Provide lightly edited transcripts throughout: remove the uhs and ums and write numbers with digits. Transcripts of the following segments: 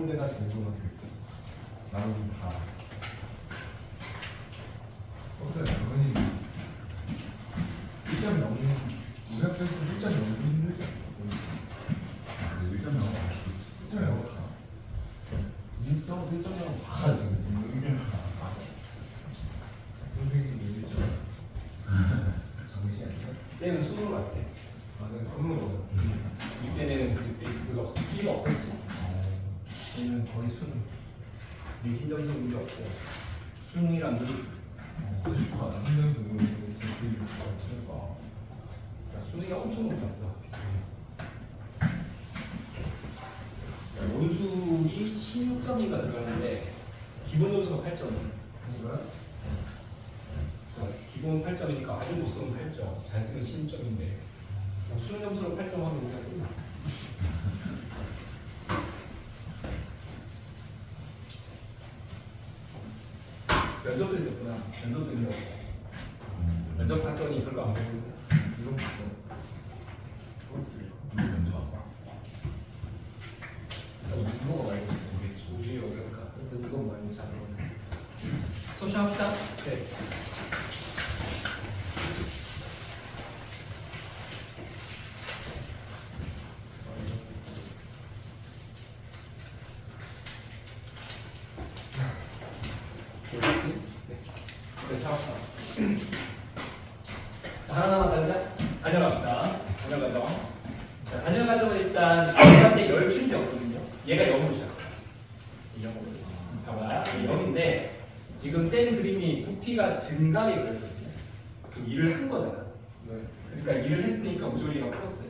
내가 제일 좋아하겠지. 나는 다. 그래, 당연히 1.0 우리 학교에서 1.0도 힘들지 않나? 1.0은 맛있겠지. 1.0은 다. 1.0은 다 지금. 선생님이 1.0. 정시 아니야? 쌤은 수능을 봤지. 나는 손으로 먹었지. 이때는 그게 없어. 수시가 없었지. 얘는 거의 수능. 내신 점수 문제 없고 수능이란 문제 줄. 진짜 좋아. 신경도 너무 진짜 되게 좋아. 수능이 엄청 높았어. 원술이 16점인가 들어갔는데 기본 점수가 8점. 뭐야? 기본 8점이니까 아주 못 쓰면 8점, 잘 쓰면 16점인데 수능 점수로 8점 하면 우리가 끝나. 면접도 있었구나. 면접도 있는 거. 면접 봤더니 별거 안 보이고. 이거 뭐? 그거 먼저 와봐. 이거가 많이 우리 우리 어디 갔을까? 근데 이건 많이 잘 어울려. 소시합시다. 네. 네, 잡았다. 자, 하나만 가자. 단열 갑시다. 단열 가정. 자, 단열 가정은 일단 한테 열 충이 없거든요. 얘가 0으로 시작해요. 0으로. 봐봐. 0인데 지금 센 그림이 부피가 증가해 그랬거든요. 그럼 일을 한 거잖아. 네. 그러니까 일을 했으니까 무조리가 풀었어요.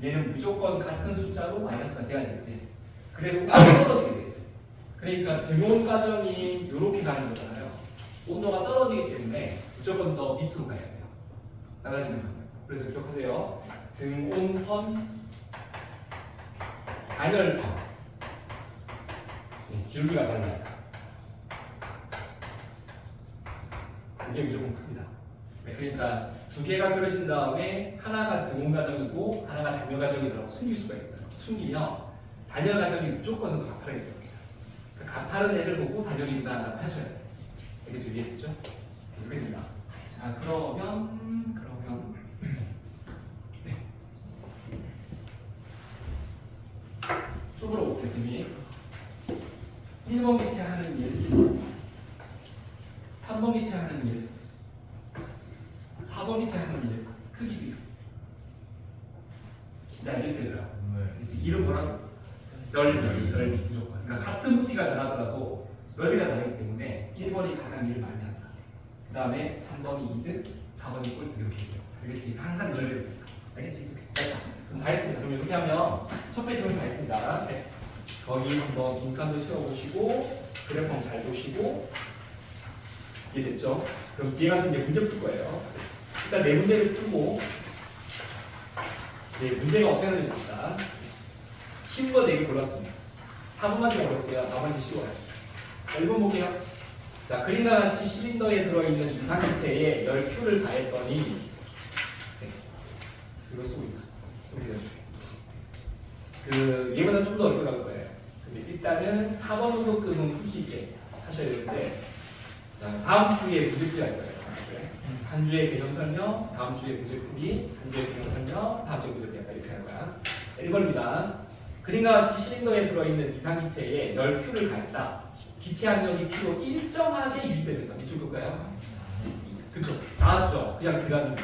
얘는 무조건 같은 숫자로 마이너스가 돼야 되지. 그래서 떨어지게 되지. 그러니까 등온 과정이 이렇게 가는 거잖아요. 온도가 떨어지기 때문에 무조건 더 밑으로 가야 돼요. 나가지는 방법. 그래서 기억하세요. 등온선, 단열선. 네, 기울기가 달라요. 이게 무조건 큽니다. 네, 그러니까 두 개가 그려진 다음에 하나가 등온 과정이고 하나가 단열 과정이라고 숨길 수가 있어요. 숨기면 단열 과정이 무조건 가파르게 되어져요. 그 가파른 애를 보고 단열이다라고 하셔야 돼요. 이게 좀 이해됐죠? 이렇게 됩니다. 자, 그러면 네. 쪽으로 볼게요. 1번 기체하는 일, 3번 기체하는 일, 4번 기체하는 일, 크기 비교. 이제 알겠지, 얘들아? 네. 이름 뭐라고? 넓이 무조건. 그러니까 같은 부피가 나가더라도 넓이가 다르기 때문에 1번이 가장 일을 많이 한다. 그 다음에 3번이 2등, 4번이 꼴등 이렇게 돼요. 알겠지? 항상 넓이를 보니까. 알겠지? 됐다. 그럼 다 했습니다. 그럼 이렇게 하면 첫 페이지 다 했습니다. 네. 거기 한번 빈칸도 채워보시고 그래프 잘 보시고 이해됐죠? 그럼 뒤에 가서 이제 문제 풀 거예요. 일단 네 문제를 풀고 네, 문제가 어떻게 하는지 봅시다. 쉬운 거 4개 골랐습니다. 4번만 좀 어렵고요. 나머지 쉬워요. 1번 볼게요. 자, 그림과 같이 실린더에 들어있는 이상기체에 열 Q를 가했더니 네, 이걸 쓰고 있다. 이렇게 되죠. 그 얘보다 좀 더 어렵게 갈 거예요. 근데 일단은 4번 정도급은 풀 수 있게 하셔야 되는데 자, 다음 주에 문제 풀이 할 거예요. 한 주에 개념 설명, 다음 주에 문제 풀이, 한 주에 개념 설명, 다음 주에 문제 풀이 이렇게 하는 거야. 1번입니다. 그림과 같이 실린더에 들어있는 이상기체에 열 Q를 가했다. 기체 압력이 Q로 일정하게 유지되면서 밑줄 볼까요? 그쵸? 나왔죠? 그냥 그간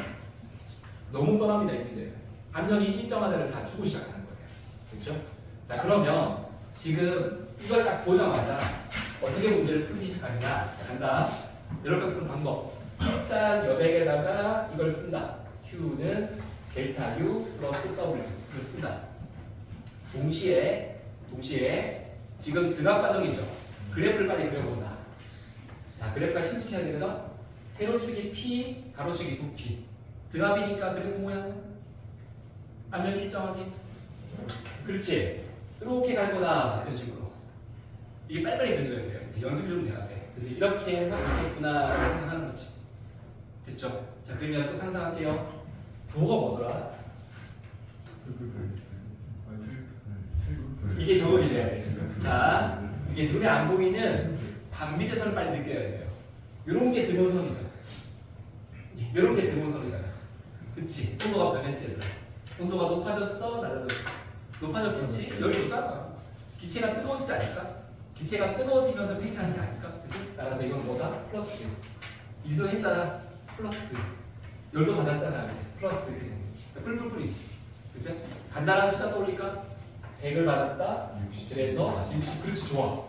너무 뻔합니다. 이 문제. 압력이 일정하다를 다 주고 시작하는 거예요. 그렇죠? 자, 그러면 지금 이걸 딱 보자마자 어떻게 문제를 풀기 시작하느냐? 간다. 이렇게 푸는 방법. 일단 여백에다가 이걸 쓴다. Q는 델타 U 플러스 W를 쓴다. 동시에 지금 등압 과정이죠. 그래프를 빨리 그려본다. 자, 그래프가 신속해야 되거든. 세로축이 P, 가로축이 부피. 등압이니까 그래프 모양은 압력 일정하게. 그렇지. 이렇게 갈 거다. 이런 식으로. 이게 빨리빨리 그려줘야 돼요. 이제 연습이 좀 돼야 돼. 그래서 이렇게 해서 있겠구나 생각하는 거지. 됐죠? 자, 그러면 또 상상할게요. 부호가 뭐더라? 이게 적응이 돼야 돼 지금. 자, 이게 눈에 안 보이는 반비례선을 빨리 느껴야 돼요. 이런 게 등호선이잖아. 이런 게 등호선이잖아. 그치? 온도가 변했지 얘들아. 온도가 높아졌어? 낮아졌어? 높아졌겠지? 열이 높잖아. 기체가 뜨거워지지 않을까? 기체가 뜨거워지면서 팽창하는 게 아닐까? 그치? 따라서 이건 뭐다? 플러스. 일도 했잖아. 플러스. 열도 받았잖아. 그치? 플러스. 뿔뿔뿔이지. 그치? 간단한 숫자 떠올릴까? 100을 받았다. 그래서 60. 그렇지, 좋아.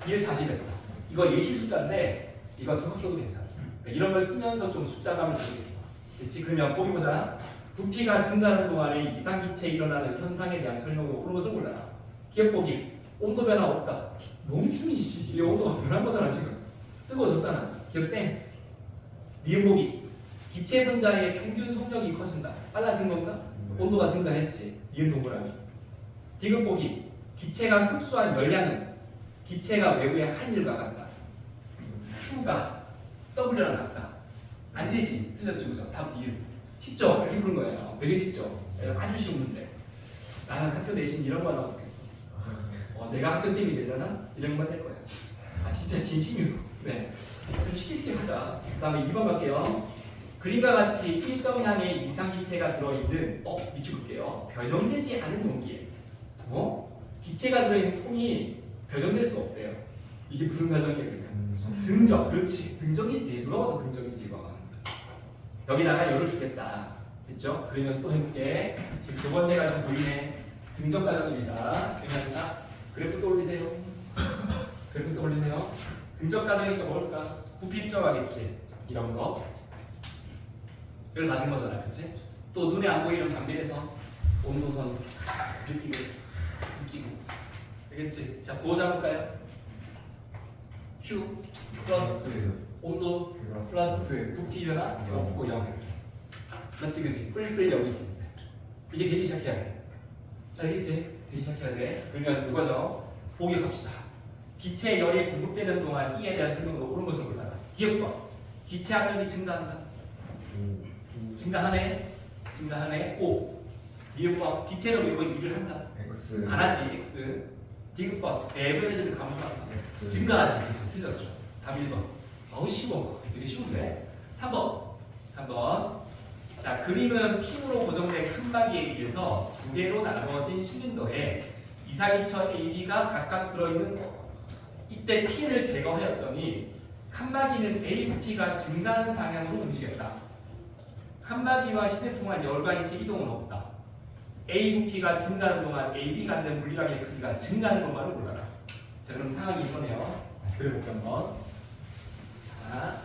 140 했다. 이거 일시 숫자인데 이거 적극 써도 괜찮아. 이런 걸 쓰면서 좀 숫자감을 잡는 게 좋아. 됐지? 그러면 보기 보자. 부피가 증가하는 동안에 이상기체에 일어나는 현상에 대한 설명으로 오는 것을 골라라. 기억 보기. 온도 변화 없다. 멈춤이 씨. 이게 온도가 변한 거잖아 지금. 뜨거워졌잖아. 기억 땡. 니은 보기. 기체 분자의 평균 속력이 커진다. 빨라진 건가? 온도가 증가했지. 니은 동그라미. 디귿 보기. 기체가 흡수한 열량은 기체가 외부의 한일과 같다. Q가 W랑 같다. 안 되지. 틀렸죠, 그죠? 답 이유. 쉽죠? 이렇게 푸는 거예요. 되게 쉽죠? 아주 쉬운 문제. 나는 학교 대신 이런 거 하나 좋겠어. 내가 학교 쌤이 되잖아? 이런 것만 낼 거야. 아, 진짜 진심으로. 네. 좀 쉽게 하자. 그 다음에 2번 갈게요. 그림과 같이 일정량의 이상기체가 들어있는, 밑줄게요. 변형되지 않은 용기에. 기체가 들어있는 통이 변형될 수 없대요. 이게 무슨 변형이에요? 등적. 그렇지. 등적이지. 누가 봐도 등적이지, 이거. 여기다가 열을 주겠다. 됐죠? 그러면 또 해볼게. 지금 두 번째가 좀 보이네. 등적 과정입니다. 그러면 자, 그래프 떠올리세요. 그래프 떠올리세요. 등적 과정이니까 뭘까? 부피 일정하겠지. 이런 거. 열 받은 거잖아. 그치? 또 눈에 안 보이는 반비례선. 온도선. 느끼고. 알겠지? 자, 부호 잡을까요? Q 플러스 온도 플러스 부피 변화 없고 0. 맞지, 그지? 뿔뿔 0이지. 이게 되기 시작해야 돼. 알겠지? 되기 시작해야 돼. 그러면 누가죠? 보기 갑시다. 기체 열이 공급되는 동안 이에 대한 설명으로 옳은 것을 골라라. 기억과 기체 압력이 증가한다. 증가하네. O. 미흡과 기체로 외부 일을 한다. 안 하지. X. 디귿과 에너지를 감소한다. 증가하지. 그치? 틀렸죠. 답 1번. 아우 쉬워. 되게 쉬운데. 3번. 자, 그림은 핀으로 고정된 칸막이에 의해서 두 개로 나누어진 실린더에 이상기처 AB가 각각 들어있는 거. 이때 핀을 제거하였더니 칸막이는 A 부피가 증가하는 방향으로 움직였다. 칸막이와 실을 통한 열과 기체 이동은 없다. A 부피가 증가하는 동안 AB가 되는 물리학의 크기가 증가하는 것만을 골라라. 자, 그럼 상황이 이거네요. 그려볼게요 한번. 자,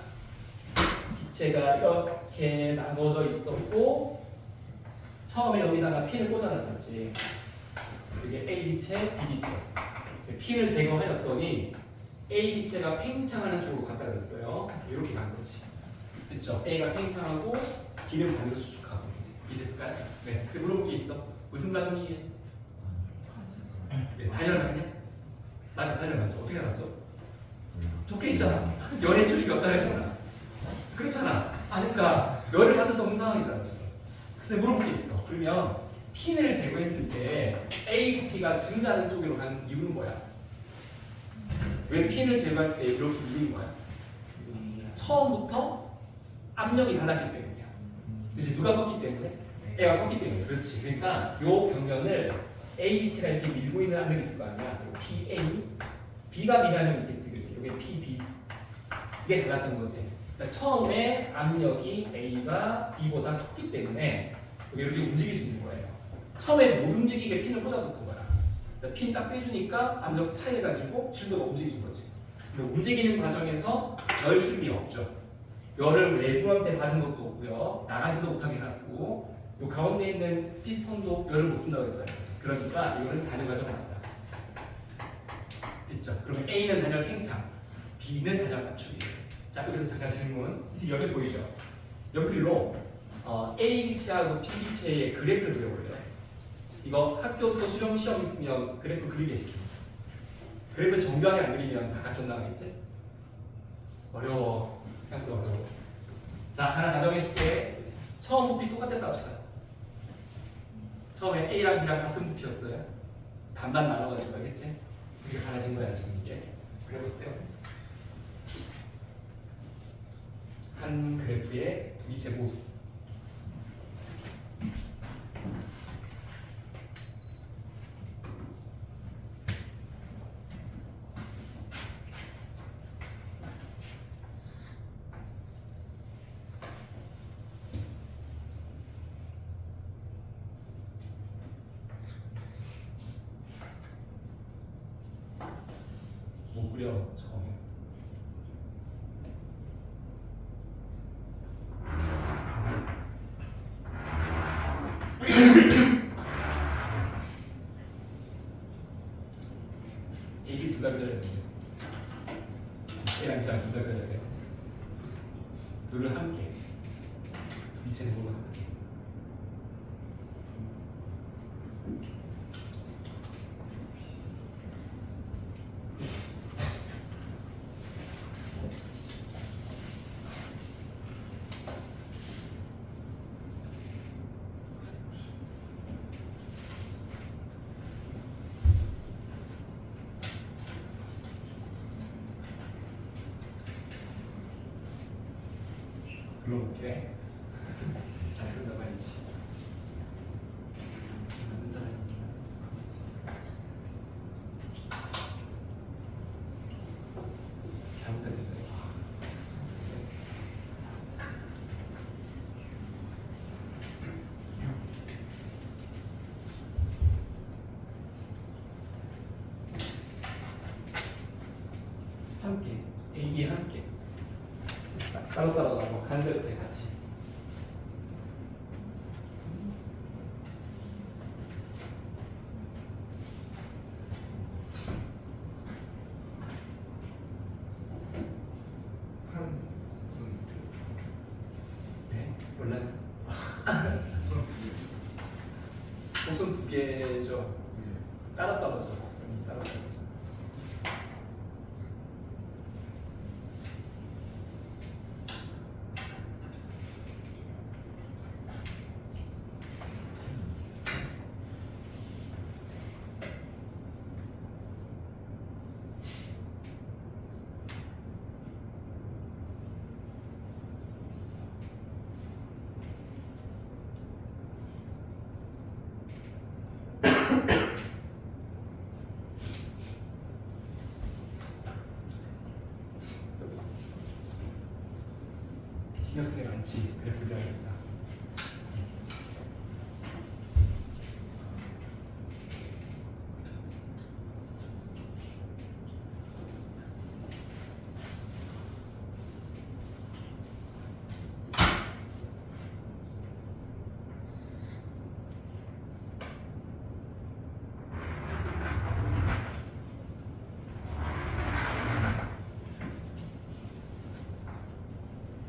기체가 이렇게 나눠져 있었고 처음에 여기다가 핀을 꽂아놨었지. 이게 A 기체, B 기체. 핀을 제거하였더니 A 기체가 팽창하는 쪽으로 갔다 그랬어요. 이렇게 간 거지. 됐죠? A가 팽창하고 B는 반대로 수축하고. 이해됐을까요? 네. 그 물어볼 게 있어. 무슨 과정이에요? 네, 단열 맞냐? 맞아, 단열 맞아. 어떻게 알았어? 적혀 있잖아. 열의 줄이가 없다 했잖아. 그렇잖아. 그러니까 열을 받을 수 없는 상황이잖아 지금. 그래서 물어볼 게 있어. 그러면 핀을 제거했을 때 A 부피가 증가하는 쪽으로 간 이유는 뭐야? 왜 핀을 제거할 때 이렇게 밀린 거야? 처음부터 압력이 달랐기 때문이야. 그래서 누가 꺾기 때문에? A가 꺾기 때문에. 그렇지. 그러니까 요 벽면을 A 기체가 이렇게 밀고 있는 압력이 있을 거 아니야. PA, B가 밀는 압력이 있겠지. 그치? 이게 PB. 이게 달랐던 거지. 그러니까 처음에 압력이 A가 B보다 컸기 때문에 이렇게 움직일 수 있는 거예요. 처음에 못 움직이게 핀을 꽂아뒀던 거야. 그러니까 핀 딱 빼주니까 압력 차이를 가지고 실도가 움직인 거지. 근데 움직이는 과정에서 열 출입이 없죠. 열을 외부한테 받은 것도 없고요. 나가지도 못하게 놔두고 요 가운데 있는 피스톤도 열을 못 준다고 했잖아요. 그러니까 이거는 단열 과정 맞다. 됐죠? 그러면 A는 단열 팽창, B는 단열 맞추기. 자, 여기서 잠깐 질문. 옆에 보이죠? 연필로 A 기체하고 B 기체의 그래프를 그려볼래요. 이거 학교에서 수령 시험 있으면 그래프 그리게 시킵니다. 그래프 정교하게 안 그리면 다 같이 나가겠지? 어려워. 생각보다 어려워. 자, 하나 가정해줄게. 처음 부피 똑같았다 합시다. 처음에 A랑 B랑 같은 부피였어요. 반반 나눠가지고 하겠지? 이게 갈라진 거야 지금 이게. 그려보세요. 한 그래프의 두 기체 모습. 못 그려 처음에. A기 둘 다 그려야 되는데 A랑 B랑 둘 다 그려야 돼요. 둘을 함께 두 기체는 모두 함께. 불러볼게. 잘 끝나봐야지. 많은 사람입니다. 잘못했는데. 함께, A, 함께. 따로따로 가고 한 그릇에 같이. 한 무슨 네? 몰라요. 곡선 두 개죠. 따로따로죠. 따로따로죠. 신경 쓰게 많지. 그래 불려야겠다.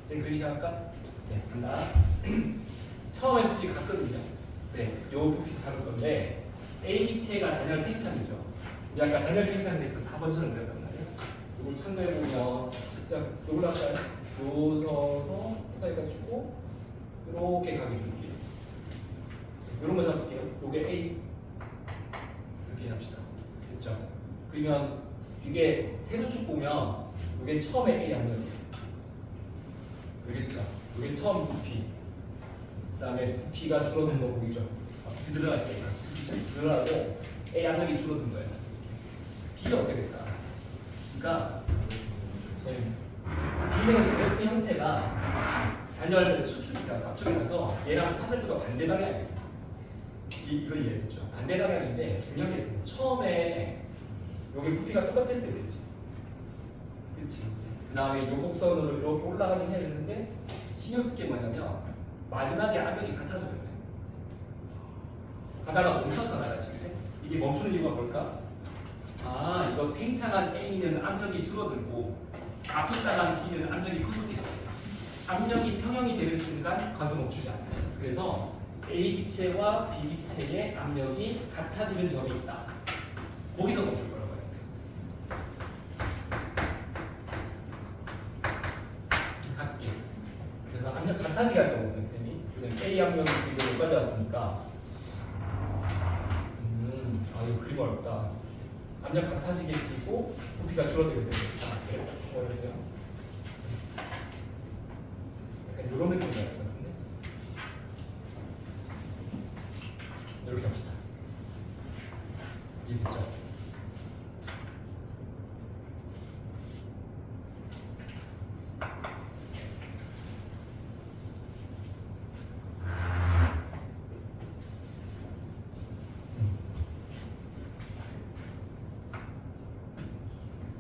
쌤 그리시 할까? 네, 간다. 처음에 부피 같거든요. 네, 요 부피 잡을 건데 A 기체가 단열 팽창이죠. 우리 아까 단열 팽창인데 그 4번처럼 되었단 말이에요. 이걸 참고해 보면 그냥 이걸 할까요? 요서서 해가지고 이렇게 가게 줄게요. 이런 거 잡을게요. 요게 A 이렇게 합시다. 됐죠? 그러면 이게 세로축 보면 이게 처음에 A 양면이에요. 알겠죠? 이게 처음 부피. 그다음에 부피가 줄어든 거 보이죠? 부피 늘어났죠. 부피 늘어나고 A 양력이 줄어든 거예요. B가 어떻게 될까? 그러니까 B는 그래프 형태가 단열 수축이라서 앞쪽이라서 얘랑 화살표가 반대 방향이에요. 이걸 이해했죠? 반대 방향인데 중요한 게 있습니다. 처음에 여기 부피가 똑같았어야 되지. 그치? 그 다음에 요 곡선으로 이렇게 올라가긴 해야 되는데 신경 쓸 게 뭐냐면 마지막에 압력이 같아서 그래. 가다가 멈췄잖아, 그치? 이게 멈추는 이유가 뭘까? 아, 이거 팽창한 A는 압력이 줄어들고 앞으로 따라간 B는 압력이 커졌겠지. 압력이 평형이 되는 순간 가서 멈추지 않아요. 그래서 A 기체와 B 기체의 압력이 같아지는 점이 있다. 거기서 멈출 거라고 해요. 같게. 그래서 압력 같아지게 할 거거든요, 쌤이. 그래서 A 압력이 지금 여기까지 왔으니까. 이거 그림 어렵다. 압력 같아지게 되고 부피가 줄어들게 됩니다. 어려워요. 약간 이런 느낌이 나요. 이렇게 합시다. 이해됐죠?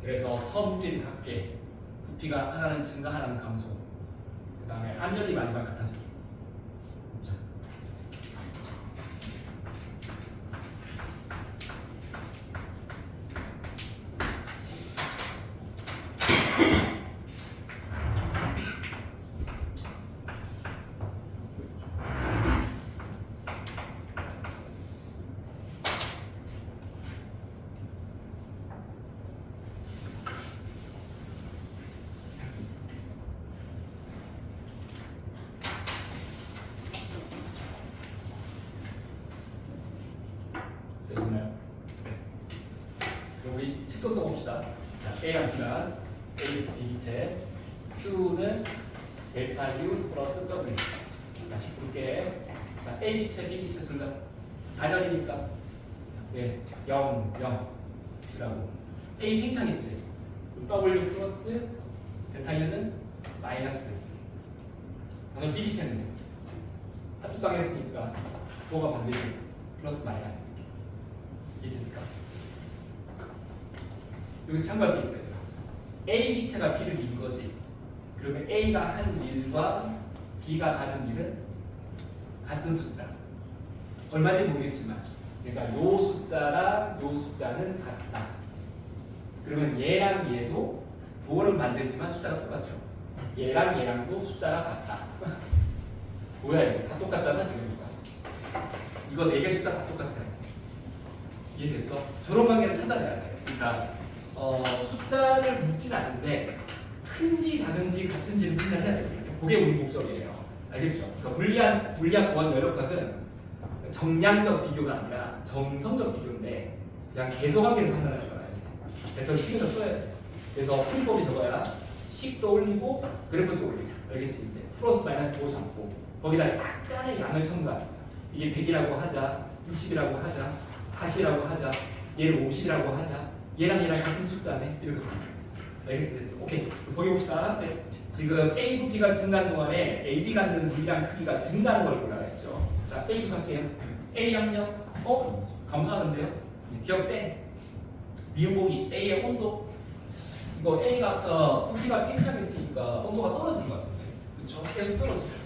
그래서 처음부터는 같게 부피가 하나는 증가 하나는 감소, 그 다음에 압력이 마지막 같아지기. 자. 되셨나요? 네. 그럼 우리 식도 써봅시다. 자, A랑 B가 A에서 B 기체, Q는 델타 U 플러스 W. 자, 식 볼게. 자, A 기체, B 기체 둘 다 단열이니까 예, 0, 0 G라고. A 팽창했지. W 플러스 델타 U는 마이너스. 방금 B 기체는 압축당했으니까 뭐가 반대지? 플러스 마이너스. 이해됐을까? 여기 참고할 게 있어요. A 기체가 B를 민 거지. 그러면 A가 한 일과 B가 가는 일은 같은 숫자. 얼마인지 모르겠지만, 그러니까 요 숫자랑 요 숫자는 같다. 그러면 얘랑 얘도 부호는 반대지만 숫자가 똑같죠. 얘랑 얘랑도 숫자가 같다. 뭐야 이거? 다 똑같잖아 지금 이거 4개 숫자 다 똑같아. 이해됐어? 저런 관계를 찾아내야 돼. 그러니까 숫자를 묻진 않는데 큰지 작은지 같은지를 판단해야 돼요. 그게 우리 목적이에요. 알겠죠? 그러니까 물리학 원 열역학은 정량적 비교가 아니라 정성적 비교인데 그냥 계속관계를 판단할 줄 알아야 돼. 저 식을 써야 돼. 그래서 풀이법이 저거야. 식도 올리고 그래프도 올리고. 알겠지? 이제 플러스 마이너스 보지 않고 거기다 약간의 양을 첨가합니다. 이게 100이라고 하자, 60이라고 하자, 40이라고 하자, 얘를 50이라고 하자, 얘랑 같은 숫자네. 이렇게 알겠어? 됐어. 오케이. 보기 봅시다. 네. 지금 A 부피가 증가하는 동안에 AB 갖는 물량 크기가 증가하는 걸 보라 했죠. 자, A 갈게요. A 압력, 감소하는데요? 기억 때 미음보기 A의 온도. 이거 A가 아까 부피가 팽창했으니까 온도가 떨어지는 것 같은데, 그렇죠? 계속 떨어지죠.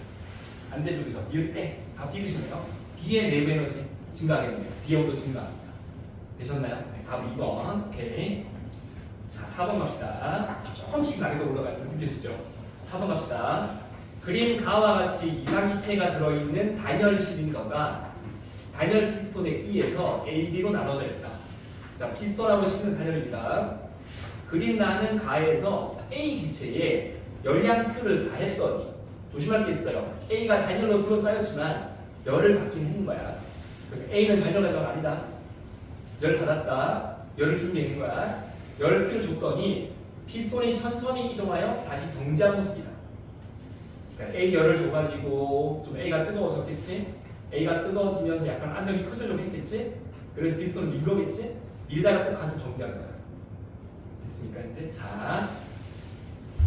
반대쪽에서 미을 때 다 B이시네요. B의 내부 에너지 증가하겠네요. B의 온도 증가합니다. 되셨나요? 네, 답 2번. 오케이. 자, 4번 갑시다. 조금씩 난이도 올라가는 거 느껴지죠? 4번 갑시다. 그림 가와 같이 이상기체가 들어있는 단열 실린더가 단열 피스톤에 의해서 A, B로 나눠져 있다. 자, 피스톤하고 실은 단열입니다. 그림 나는 가에서 A 기체에 열량 Q를 가했더니 조심할 게 있어요. A가 단열로 둘러싸였지만 열을 받긴 했는 거야. A는 단열 가져가 아니다. 열 받았다. 열을 준 게 있는 거야. 열을 Q를 줬더니 피스톤이 천천히 이동하여 다시 정지한 모습이다. 그러니까 A 열을 줘가지고 좀 A가 뜨거워졌겠지. A가 뜨거워지면서 약간 압력이 커지려고 했겠지. 그래서 피스톤을 밀 거겠지. 밀다가 또 가서 정지한 거야. 됐습니까 이제? 자,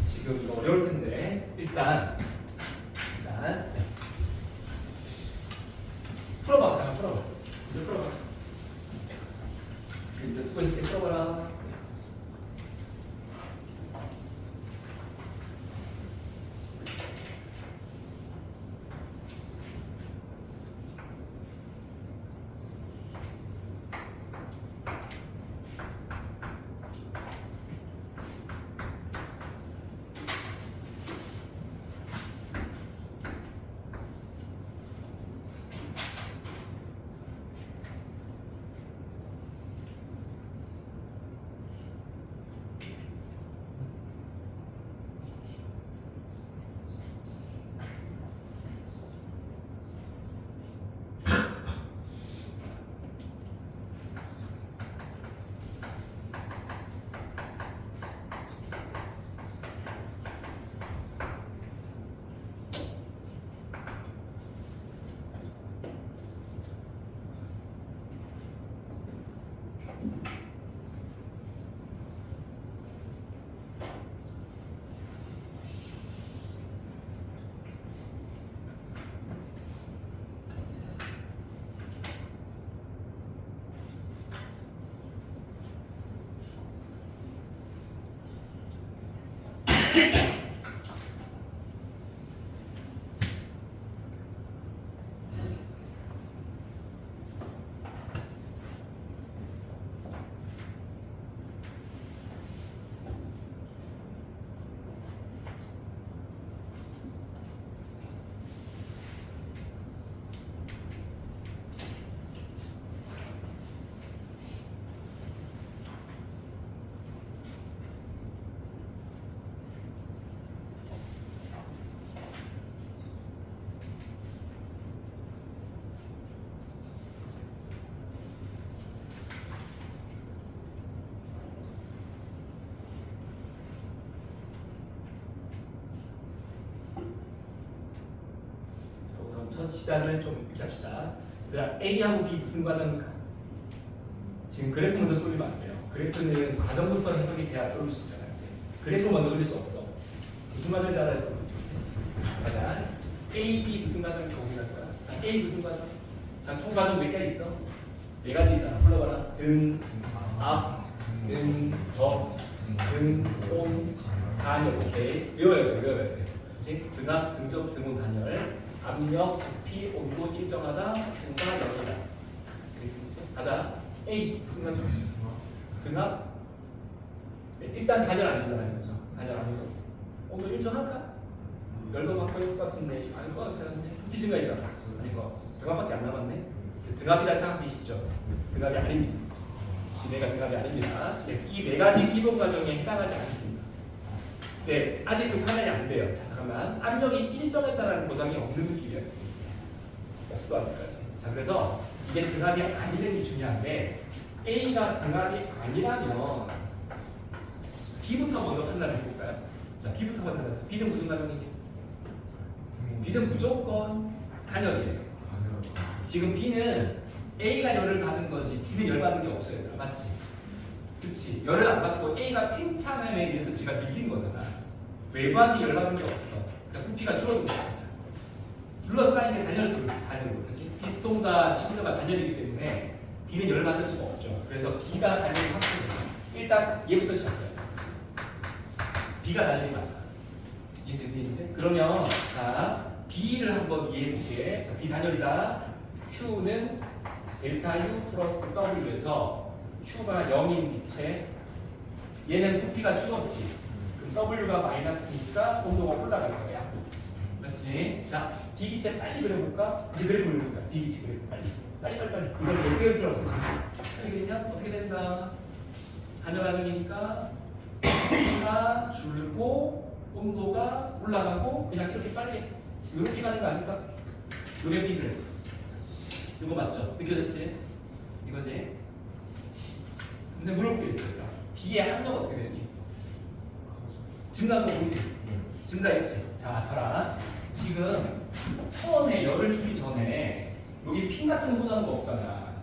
지금 이거 어려울 텐데 일단 풀어봐. 잠깐 풀어봐. 이제 풀어봐. 이제 쓰고 있을 때 풀어봐라. 첫 시작을 좀 이렇게 합시다. 그럼 A하고 B 무슨 과정입니까? 지금 그래프 먼저 뚫리면 안 돼요. 그래프는 과정부터 해석이 돼야 뚫을 수 있잖아요. 이제. 그래프 먼저 뚫릴 수 없어. 무슨 과정이 따라서 가자. A, B 무슨 과정이 고민할 거야? 자, A 무슨 과정? 자, 총 과정 몇 가지 있어? 네 가지 있잖아. 불러봐라. 등, 앞, 등, 접, 등, 온, 단열. 오케이. 외워야 돼. 그렇지? 등 앞, 등 접, 등 온, 단열. 압력, 부피, 온도 일정하다, 증가, 열이다. 그렇지? 가자. A 무슨 과정? 등압. 네, 일단 단열 아니잖아요, 그렇죠? 단열 아니고 온도 일정할까? 열도 받고 있을 것 같은데 아닐 것 같았는데 부피 증가 있잖아. 아니고 등압밖에 안 남았네. 등압이라 생각하기 쉽죠? 등압이 아닙니다. 지네가 등압이 아닙니다. 네, 이 네 가지 기본 과정에 해당하지 않습니다. 네, 아직 그 판단이 안 돼요. 자, 잠깐만. 압력이 일정했다는 보장이 없는 느낌이었습니다. 없어 아직까지. 자, 그래서 이게 등압이 아니는 게 중요한데 A가 등압이 아니라면 B부터 먼저 판단을 해볼까요? 자, B부터 판단해서 B는 무슨 과정이니? B는 무조건 단열이에요. 지금 B는 A가 열을 받은 거지 B는 열 받은 게 없어요. 얘들아. 맞지? 그치? 열을 안 받고 A가 팽창함에 의해서 지가 밀린 거잖아. 외부한테 열 받은 게 없어. 그러니까 부피가 줄어든 거잖아. 둘러싸인 게 단열이고, 그렇지? 피스톤과 실린더가 단열이기 때문에 B는 열 받을 수가 없죠. 그래서 B가 단열이 확실해요. 일단 얘부터 시작해요. B가 단열이 맞아. 이해되니 이제? 그러면 자 B를 한번 이해해볼게. 자, B 단열이다. Q는 델타 U 플러스 W에서 Q가 0인 빛에 얘는 부피가 줄었지. 그럼 W가 마이너스니까 온도가 올라갈 거야. 맞지? 자, B 기체 빨리 그려볼까? 이제 그래프 그려볼까? B 기체 그래프 빨리. 이걸 왜 그릴 필요 없어 지금. 빨리 그리냐? 어떻게 된다? 단열 과정이니까 부피가 줄고 온도가 올라가고 그냥 이렇게 빨리 이렇게 가는 거 아닐까? 이게 B 그래프. 이거 맞죠? 느껴졌지? 이거지? 근데 물어볼 게 있어요. B의 압력 어떻게 되니? 증가한 거 보이지? 증가했지? 자, 봐라. 지금 처음에 열을 주기 전에 여기 핀 같은 거 보자는 거 없잖아.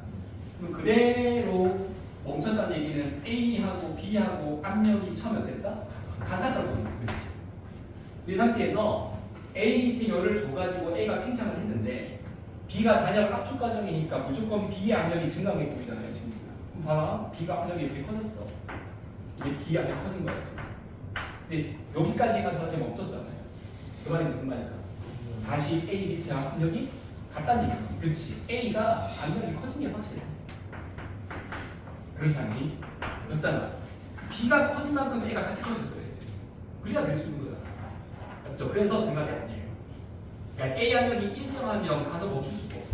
그럼 그대로 멈췄다는 얘기는 A하고 B하고 압력이 처음에 어땠다? 같았다는 소리지. 그렇지? 이 상태에서 A 기체 열을 줘가지고 A가 팽창을 했는데 B가 단열 압축 과정이니까 무조건 B의 압력이 증가한 게 보이잖아요. 지금 그럼 봐라. B가 압력이 이렇게 커졌어. 이게 B 압력이 커진 거야. 지금. 근데 여기까지 가서 지금 멈췄잖아요. 그 말이 무슨 말일까? 다시 A 기체 압력이 같다는 얘기지. 그렇지. A가 압력이 커진 게 확실해. 그렇지 않니? 그렇잖아. B가 커진 만큼 A가 같이 커졌어야지. 그래야 될 수 있는 거잖아. 맞죠? 그래서 등압이 아니에요. 그러니까 A 압력이 일정하면 가서 멈출 수가 없어.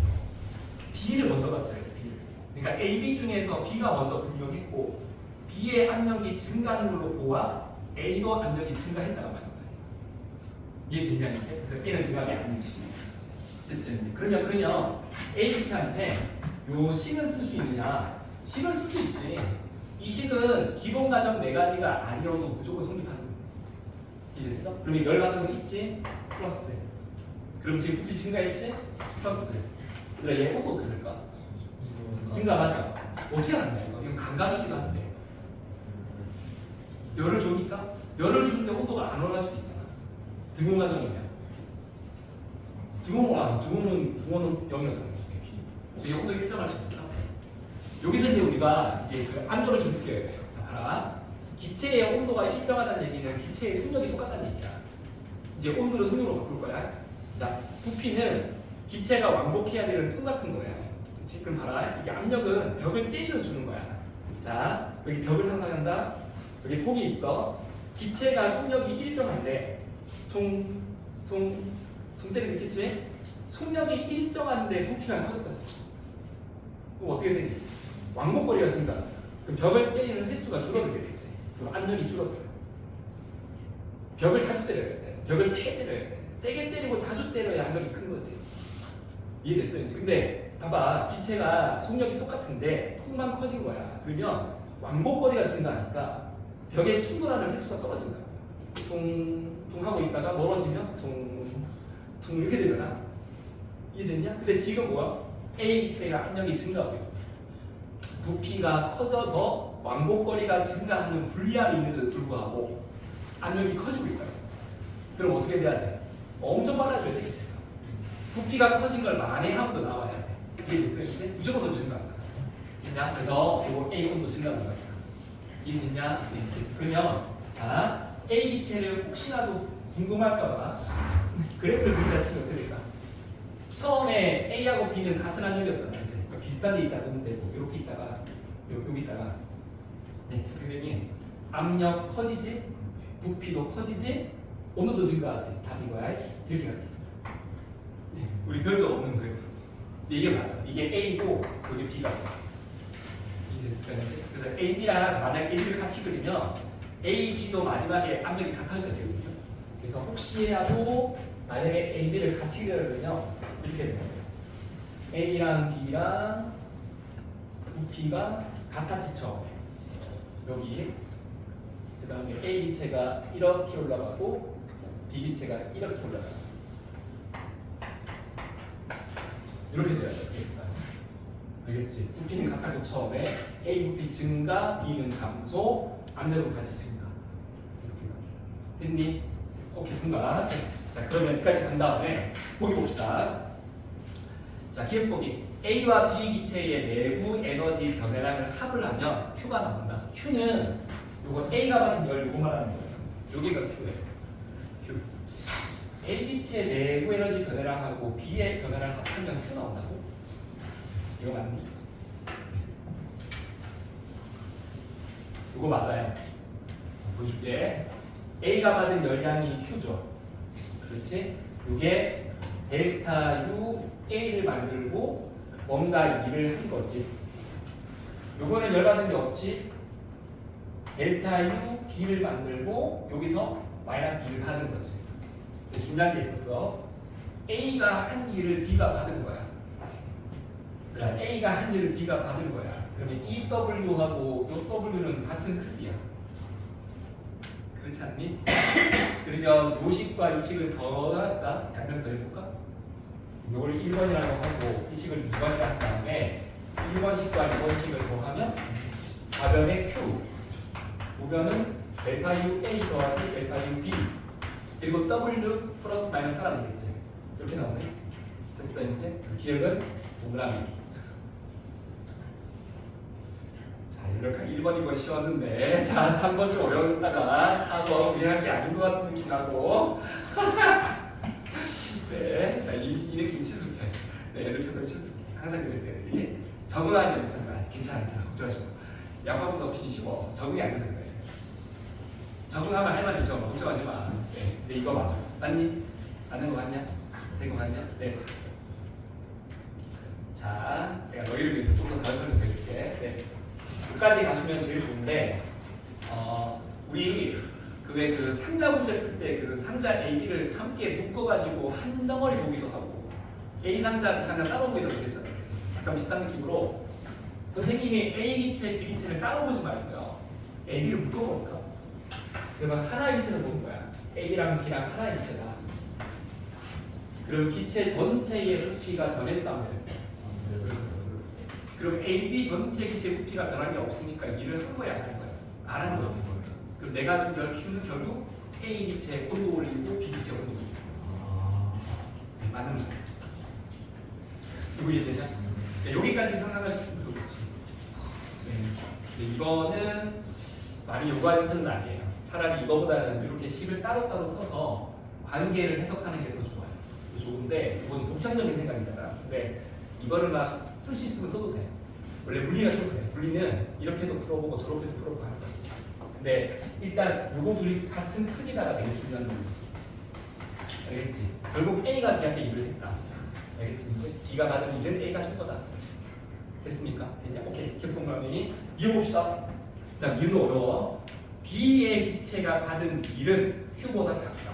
B를 먼저 봤어요. B를. 그러니까 A, B 중에서 B가 먼저 분명했고 B의 압력이 증가하는 걸로 보아 A도 압력이 증가했다고 하는 거예요. 이해되냐 이제? 그래서 A는 등압이 아니지. 됐죠? 그러면 A 기체한테 요 식을 쓸 수 있느냐? 식을 쓸 수 있지. 이 식은 기본 과정 네 가지가 아니어도 무조건 성립하는 거야. 이해됐어? 그러면 열 받은 거 있지? 플러스. 그럼 지금 부피 증가했지? 플러스. 그래 얘 온도 어떻게 될까? 증가 맞죠? 어떻게 하느냐 이거? 이건 감각이기도 한데. 열을 주니까 열을 주는데 온도가 안 올라갈 수도 있잖아. 등온 과정이면. 등온은 0이었잖아. 그래서 온도 일정할 수 있어. 여기서 이제 우리가 이제 그 압력을 좀 느껴야 돼요. 자, 봐라. 기체의 온도가 일정하다는 얘기는 기체의 속력이 똑같다는 얘기야. 이제 온도를 속력으로 바꿀 거야. 자, 부피는 기체가 왕복해야 되는 통 같은 거예요. 지금 봐라. 이게 압력은 벽을 때려서 주는 거야. 자, 여기 벽을 상상한다. 여기 통이 있어. 기체가 속력이 일정한데 통 때리면 있겠지? 속력이 일정한데 부피가 커졌다. 그럼 어떻게 되니? 왕복거리가 증가. 그럼 벽을 때리는 횟수가 줄어들겠지. 그럼 압력이 줄어들어요. 벽을 자주 때려야 돼. 벽을 세게 때려야 돼. 세게 때리고 자주 때려야 압력이 큰 거지. 이해됐어요? 근데 봐봐. 기체가 속력이 똑같은데 통만 커진 거야. 그러면 왕복거리가 증가하니까 벽에 충돌하는 횟수가 떨어진다. 둥 하고 있다가 멀어지면 둥 이렇게 되잖아. 이해됐냐? 근데 지금 뭐야? A 기체가 압력이 증가하고 있어. 부피가 커져서 왕복거리가 증가하는 불리함이 있는데도 불구하고 압력이 커지고 있다. 그럼 어떻게 돼야 돼? 엄청 빨라져야 돼, 기체가. 부피가 커진 걸 만회하고도 나와야 돼. 이해됐어요? 이제 무조건 더 증가한다. 됐냐? 그래서 이거 A 온도 증가하는 거야. 이해됐냐? 그러면 자, A 기체를 혹시라도 궁금할까봐 그래프를 그리자 치면 어떻게 될까? 처음에 A하고 B는 같은 압력이었잖아. 이제 비슷한 데 있다가 보면 되고 이렇게 있다가 여기 있다가 어떻게 되니? 압력 커지지? 부피도 커지지? 온도도 증가하지? 답 이거야. 이렇게 가겠지. 우리 별적 없는 그래프. 이게 맞아. 이게 A고 여기 B가 그래서 A, B랑 만약 A, B를 같이 그리면 A, B도 마지막에 압력이 같아져야 되거든요. 그래서 혹시라도 만약에 A, B를 같이 그리면 이렇게 돼요. A랑 B랑 부피가 같아지 처음에 여기 그 다음에 A 기체가 이렇게 올라가고 B 기체가 이렇게 올라가고 이렇게 돼야 돼. 알겠지? 부피는 같아도 처음에 A 부피 증가, B는 감소, 압력은 같이 증가. 이렇게 됐니? 오케이, 통과. 자, 그러면 여기까지 간 다음에 보기 봅시다. 자, 기억보기. A와 B 기체의 내부 에너지 변화량을 합을 하면 Q가 나온다. Q는 요거 A가 받은 열 요거 말하는 거예요. 여기가 Q예요. Q. A 기체 내부 에너지 변화량하고 B의 변화량 합하면 Q 나온다고? 이거 맞니? 이거 맞아요. 보여줄게. A가 받은 열량이 Q죠. 그렇지? 이게 델타 U A를 만들고 뭔가 일을 한 거지. 요거는 열 받은 게 없지? 델타 U B를 만들고 여기서 마이너스 1을 받은 거지. 중요한 게 있었어. A가 한 일을 B가 받은 거야. 그래, A가 한 일을 B가 받은 거야. 그러면 이 W하고 이 W는 같은 크기야. 그렇지 않니? 그러면 요식과 이식을 더할까? 약간 더 해볼까? 이걸 1번이라고 하고 이식을 2번이라 한 다음에 1번식과 2번식을 더하면 가변의 Q 우변은 델타 U A 더하기 델타 U B 그리고 W 플러스 마이너스 사라지겠지. 이렇게 나오네. 됐어 이제? 그래서 기억은 동그라미. 자, 이렇게 1번, 2번 쉬웠는데 자, 3번 좀 어려웠다가 4번 우리 할 게 아닌 것 같은 느낌 나고 네, 자, 이 느낌 친숙해. 네, 애들 표정 친숙해. 항상 그랬어요 애들이. 적응하지 못해서 그래. 괜찮아 걱정하지 마. 양파보다 훨씬 쉬워. 적응이 안 돼서 그래. 적응하면 할 말이죠. 걱정하지 마. 네, 근데 이거 맞아. 맞니? 맞는 거 같냐? 된 거 같냐? 네. 자, 내가 너희를 위해서 좀 더 다른 설명 해줄게. 네. 여기까지 가시면 제일 좋은데, 우리 그 상자 문제 풀 때 그 상자 A, B를 함께 묶어가지고 한 덩어리 보기도 하고, A 상자, B 상자 따로 보기도 하겠잖아요. 약간 비슷한 느낌으로 선생님이 A 기체, B 기체를 따로 보지 말고요. A, B를 묶어볼까? 그러면 하나의 기체를 보는 거야. A랑 B랑 하나의 기체다. 그럼 기체 전체의 부피가 변했어 안 변했어? 그럼 A, B 전체 기체 부피가 변한 게 없으니까 일을 한 거야 안 한 거야? 안 한 거야. 그럼 내가 준 열 Q는 결국 A 기체 온도 올리고 B 기체 온도 올리고 맞는 거야. 이거 이해되냐? 네, 여기까지 상상할 수 있으면 좋지. 네. 이거는 많이 요구하는 편은 아니에요. 차라리 이거보다는 이렇게 식을 따로따로 써서 관계를 해석하는 게 더 좋아요. 더 좋은데 이건 독창적인 생각이잖아. 근데 이거를 막 쓸 수 있으면 써도 돼. 원래 물리가 좀 그래. 물리는 이렇게도 풀어보고 저렇게도 풀어보고 하는 거야. 근데 일단 요거 둘이 같은 크기다가 되게 중요한 거야. 알겠지? 결국 A가 B한테 일을 했다. 알겠지? 이제 B가 받은 일을 A가 줄 거다. 됐습니까? 됐냐? 오케이. 기억동감이 이어봅시다. 자, U는 어려워. B의 기체가 받은 일은 Q보다 작다.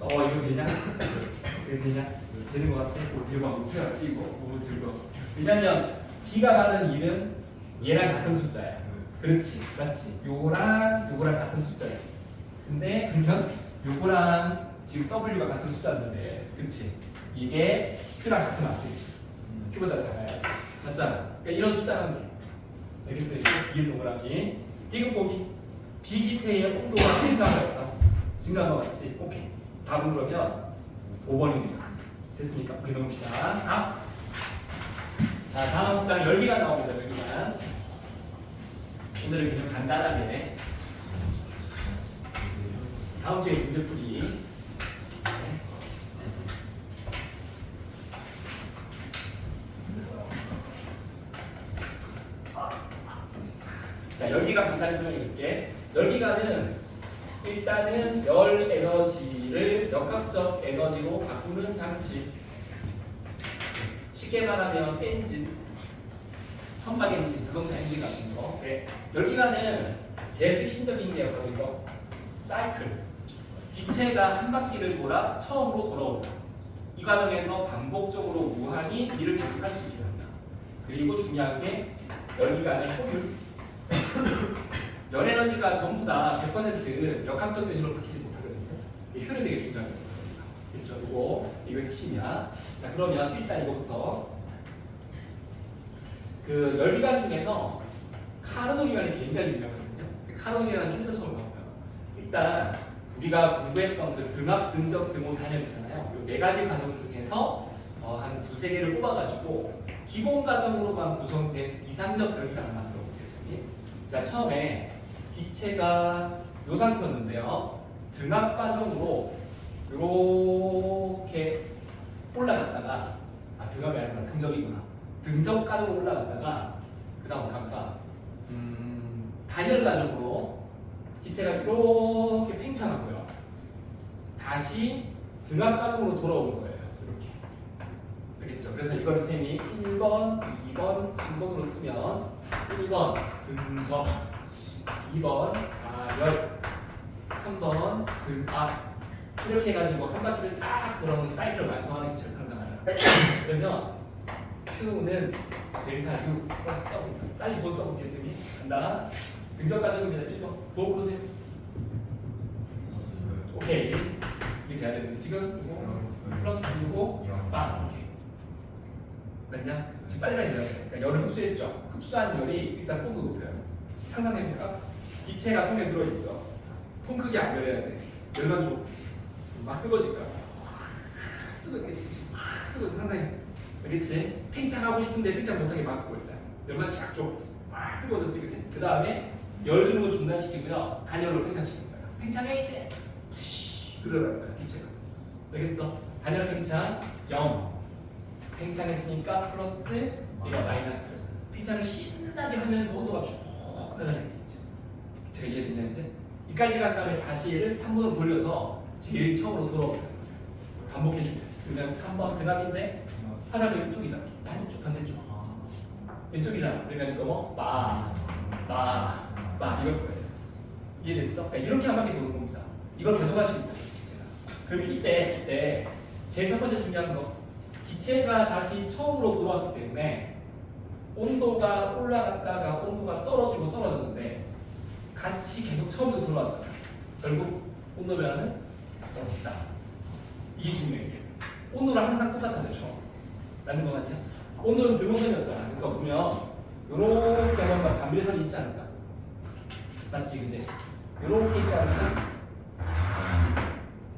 이거 되냐? 이거 되냐? 되는 것 같아? 대박. 어떻게 알았지 이거? 대박. 왜냐면 B가 받은 일은 얘랑 같은 숫자야. 그렇지, 맞지? 요거랑 같은 숫자지. 근데 그러면 요거랑 지금 W가 같은 숫자인데, 그렇지? 이게 Q랑 같으면 안 되지. Q보다 작아야지. 맞잖아. 그러니까 이런 숫자는 돼. 알겠어요? 이 동그라미. 디귿보기. 비기체의 온도가 증가하였다. 증가한 거 맞지? 오케이. 답은 그러면 5번입니다. 됐습니까? 오케이, 넘깁시다. 다음. 자, 다음 장 열기가 나옵니다. 열기가. 오늘은 그냥 간단하게 다음 주에 문제풀이. 자, 열기가 간단히 설명해 줄게. 열기가는 일단은 열 에너지를 역학적 에너지로 바꾸는 장치. 쉽게 말하면 엔진, 선박 엔진, 자동차 엔진 같은 거. 네. 열기가는 제일 핵심적인 게 바로 이거 사이클. 기체가 한 바퀴를 돌아 처음으로 돌아온다. 이 과정에서 반복적으로 무한히 일을 계속할 수 있게 한다. 그리고 중요한 게 열기관의 효율. 열 에너지가 전부 다 100% 역학적 변수로 바뀌지 못하거든요. 이 효율이 되게 중요한 거예요. 그렇죠? 이거 핵심이야. 자, 그러면 일단 이거부터 그 열기관 중에서 카르노 기관이 굉장히 유명하거든요. 카르노 기관은 좀 더 설명해요. 일단 우리가 공부했던 그 등압, 등적, 등호 단열 있잖아요. 이 네 가지 과정 중에서 한 두세 개를 뽑아가지고 기본 과정으로만 구성된 이상적 열기관을 만들어 보겠습니다. 자, 처음에 기체가 이 상태였는데요. 등압 과정으로 이렇게 올라갔다가 등압이 아니라 등적이구나. 등적 과정으로 올라갔다가 그 다음 다음과 단열 과정으로 기체가 이렇게 팽창하고요. 다시 등압 과정으로 돌아오는 거예요. 이렇게. 알겠죠? 그래서 이걸 쌤이 1번, 2번, 3번으로 쓰면 1번 등적, 2번 단열, 3번 등압 이렇게 해가지고 한 바퀴를 딱 돌아오는 사이클을 완성하는 기체를 상상하자. 그러면 Q는 델타 U 플러스 W. 빨리 보 써보겠습니다. 간다. 등적 과정입니다. 1번. 부호 보세요. 오케이. 이게 돼야 되는데 지금 플러스고 빵. 오케이. 맞냐? 지금 빨리빨리 돼야 돼. 그러니까 열을 흡수했죠. 흡수한 열이 일단 온도 높여요. 상상해볼까? 기체가 통에 들어있어. 통 크게 안 열어야 돼. 열만 줘. 막 뜨거워질 거야. 뜨거워지겠지. 뜨거워서 상상해. 알겠지? 팽창하고 싶은데 팽창 못하게 막고 있다. 열만 쫙 줘. 막 뜨거워졌지, 그치? 그 다음에 열 주는 거 중단시키고요. 단열로 팽창시키는 거야. 팽창해 이제. 그러라는 거야, 기체가. 알겠어? 단열 팽창 0. 팽창했으니까 플러스, 이거 마이너스. 팽창을 신나게 하면서 온도가 쭉 낮아지는 거지. 기체가 이해되냐 이제? 이까지 간 다음에 다시 얘를 3번으로 돌려서 제일 처음으로 돌아오는 거야. 반복해주고. 그러면 3번 등압인데 화살표 이쪽이잖아. 반대쪽. 이쪽이잖아. 그러면 이거 뭐? 마 이걸 거예요. 이해됐어? 그러니까 이렇게 한 바퀴 도는 겁니다. 이걸 계속 할 수 있어요. 기체가. 그러면 이때 제일 첫 번째 중요한 거 기체가 다시 처음으로 돌아왔기 때문에 온도가 올라갔다가 온도가 떨어지고 떨어졌는데 같이 계속 처음부터 돌아왔잖아요. 결국 온도 변화는 없다. 이게 중요해요. 온도는 항상 똑같아져. 맞는 거 같아요? 온도는 등호선이었잖아. 그러니까 보면 요렇게 하면 단밀선이 있지 않을까? 맞지, 그지? 요렇게 있지 않을까?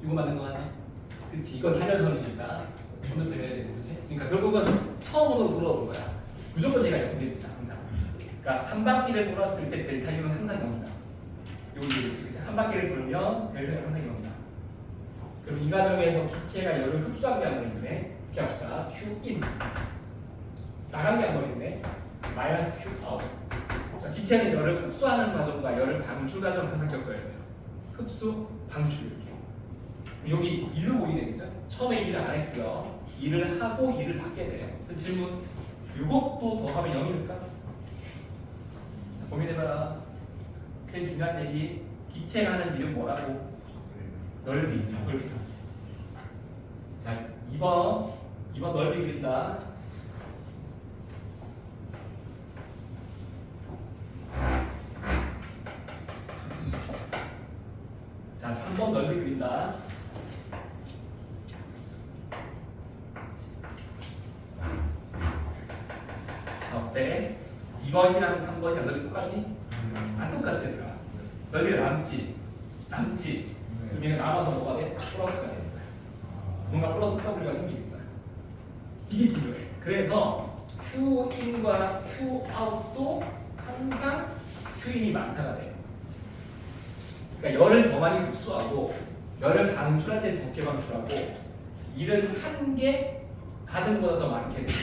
이거 맞는 거 같네? 그치, 이건 단열선이니까 온도 변해야 되고, 그치? 그러니까 결국은 처음으로 돌아오는 거야. 무조건 얘가 연결이 된다, 항상. 그러니까 한 바퀴를 돌았을 때 델타 U는 항상 0이다. 여기 한 바퀴를 돌면 델타 U는 항상 0이다. 그럼 이 과정에서 기체가 열을 흡수한 게 한 번 있네. 이렇게 합시다. Q in 나간 게 한 번 있네. 마이너스 Q out. 자, 기체는 열을 흡수하는 과정과 열을 방출 과정을 항상 겪어야 돼요. 흡수, 방출 이렇게. 여기 일을 보이네, 그죠? 처음에 일을 안 했고요. 일을 하고 일을 받게 돼요. 그래서 질문, 이것도 더하면 0일까? 자, 고민해봐라. 제일 중요한 얘기, 기체가 하는 일은 뭐라고? 넓이, 넓이. 자, 2번 넓이 그린다. 자, 3번 넓이 그린다. 어때? 2번이랑 3번이랑 넓이 똑같니? 안 똑같지, 얘들아. 넓이가 남지. 그러면 남아서 뭐가 돼? 플러스가 되는 거야. 뭔가 플러스 W가 생깁니다. 이게 중요해. 그래서 Q in과 Q out도 항상 Q in이 많다가 돼요. 그러니까 열을 더 많이 흡수하고 열을 방출할 때 적게 방출하고 일은 한 개 받은 것보다 더 많게 돼.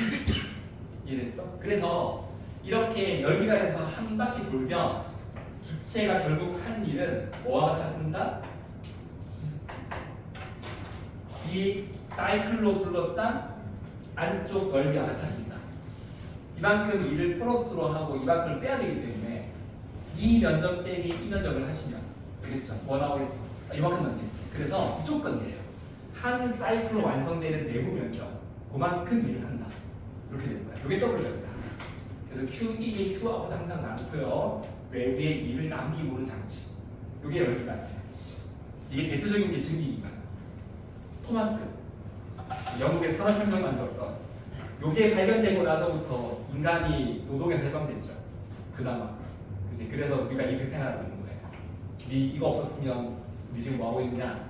이해됐어? 그래서 이렇게 열기관에서 한 바퀴 돌면 기체가 결국 한 일은 뭐와 같아진다? 이 사이클로 둘러싼 안쪽 넓이와 같아진다. 이만큼 일을 플러스로 하고 이만큼을 빼야 되기 때문에 이 면적 빼기 이 면적을 하시면 되겠죠. 뭐 나오겠어? 이만큼 남겠지. 그래서 무조건 돼요. 한 사이클로 완성되는 내부 면적 그만큼 일을 한다. 이렇게 되는 거야. 이게 W입니다. 그래서 Q2, Q아웃 항상 남고요. 외부에 일을 남기고 오는 장치. 이게 열기관이에요. 이게 대표적인 게 증기기관. 토마스 영국의 산업혁명 만들었던 이게 발견되고 나서부터 인간이 노동에서 해방됐죠. 그나마 그치? 그래서 우리가 이렇게 생활하고 있는 거예요. 이거 없었으면 우리 지금 뭐 하고 있느냐?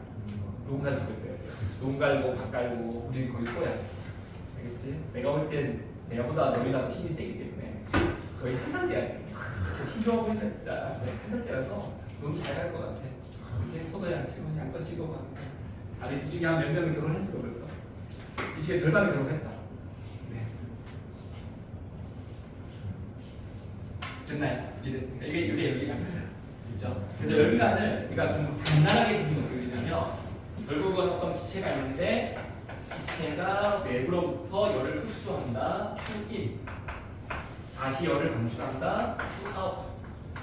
농사 짓고 있어요. 농 갈고 밭 갈고 우리 거의 소야. 알겠지? 내가 볼 땐 내가보다 너희가 힘이 세기 때문에 거의 한참 돼야지. 힘들어 보인다 진짜. 한참 때라서 너무 잘 갈 것 같아. 이제 소도 양치고 양껏 치고 막. 아니 이 중에 한 몇 명은 결혼했어 벌써. 이 중에 절반은 결혼했다. 네. 됐나요? 이해됐습니까? 이게 열기관입니다. 그렇죠? 그래서 열기관을 우리가 좀 간단하게 그리면 어떻게 되냐면 결국은 어떤 기체가 있는데 기체가 외부로부터 열을 흡수한다. Q in. 다시 열을 방출한다. Q out.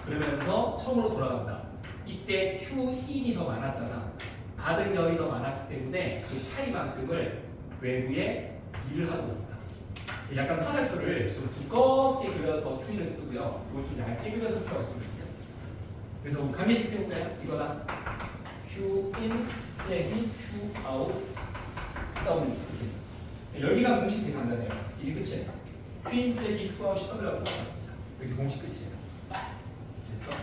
그러면서 처음으로 돌아간다. 이때 Q in이 더 많았잖아. 받은 열이 더 많았기 때문에 그 차이만큼을 외부에 일을 하고 있다. 약간 화살표를 좀 두껍게 그려서 Q인을 쓰고요. 이걸 좀 얇게 그려서 Q를 쓰면 돼요. 그래서 강의식 세울까요? 이거다. Q in 빼기 Q out W. 열기관 공식이 간단해요. 이게 끝이에요. Q in 빼기 Q out이 W라고 합니다. 여기 공식 끝이에요. 됐어?